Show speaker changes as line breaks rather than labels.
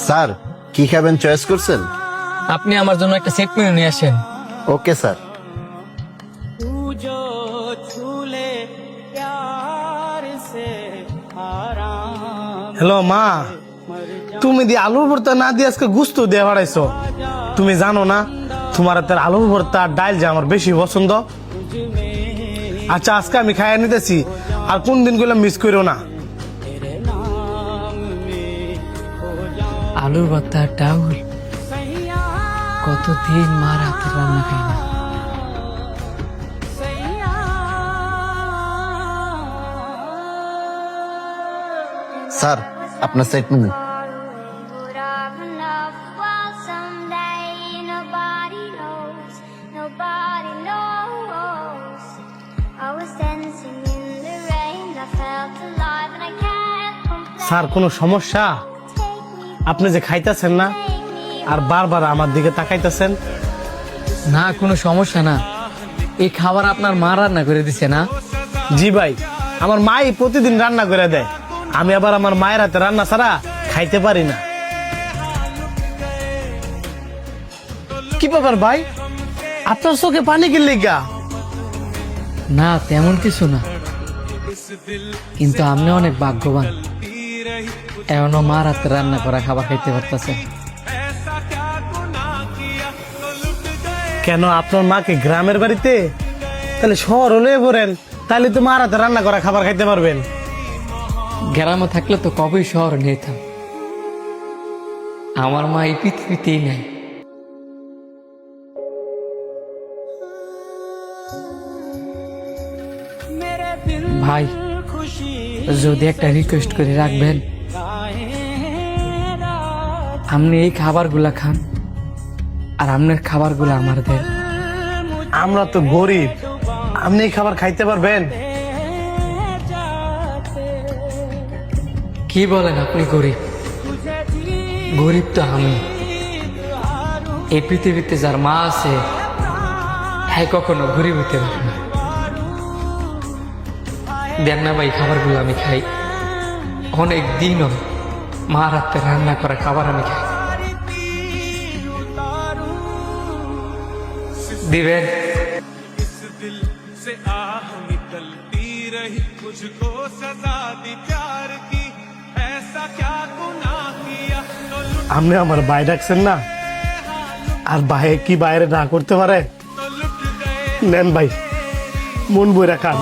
Sir কি খাবেন choice করছেন?
আপনি আমার জন্য একটা সেট মেনু নিয়ে আসেন।
Okay sir.
হ্যালো মা, তুমি দিয়ে আলুর ভর্তা না দিয়ে আজকে গুস্ত দিয়ে বাড়াইছো। তুমি জানো না তোমার হাতের আলুর ভর্তা আর ডাল যে আমার বেশি পছন্দ। আচ্ছা আজকে আমি খাইয়ে নিতেছি, আর কোন দিন গুলো মিস করো না।
আলুর ভর্তা আর ডাউল, কতদিন মার হাতের রান্না খাই না।
স্যার আপনার সেট মেনু।
স্যার কোনো সমস্যা? আপনি যে খাইতেছেন না আর বারবার আমার দিকে তাকাইতেছেন।
না কোনো সমস্যা না, এই খাবার আপনার মা রান্না করে দিছে না?
জি ভাই, আমার মাই প্রতিদিন রান্না করে দেয়। আমি আবার আমার মায়ের হাতে রান্না ছাড়া খাইতে পারি না। কি ব্যাপার ভাই, আপনার চোখে পানি কি লেগা?
না তেমন কিছু না, কিন্তু আপনি অনেক ভাগ্যবান, এমনও মার হাতে রান্না করা খাবার খাইতে পারতেছে।
কেন আপনার মাকে গ্রামের বাড়িতে, তাহলে শহর হলে বলেন, তাহলে তো মার হাতে রান্না করা খাবার খাইতে পারবেন।
গ্রামে থাকলে তো কবেই শহর নিতাম, আমার মা এই পৃথিবীতেই নাই। ভাই যদি একটা রিকোয়েস্ট করে রাখবেন, আপনি এই খাবারগুলা খান আর আপনার খাবারগুলো আমার দেন।
আমরা তো গরিব, আপনি এই খাবার খাইতে পারবেন?
কি বলেন আপনি গরিব? গরিব তো আমি। এই পৃথিবীতে যার মা আছে হ্যাঁ কখনো গরিব হতে পারে না। দেন না ভাই খাবারগুলো আমি খাই, অনেক দিনও মার হাতে রান্না করা খাবার আমি খাই। দিবেন?
আপনি আমার ভাই ডাকছেন না, আর ভাই কি বাইরে না করতে পারে? নেন ভাই, মন বইরা খান।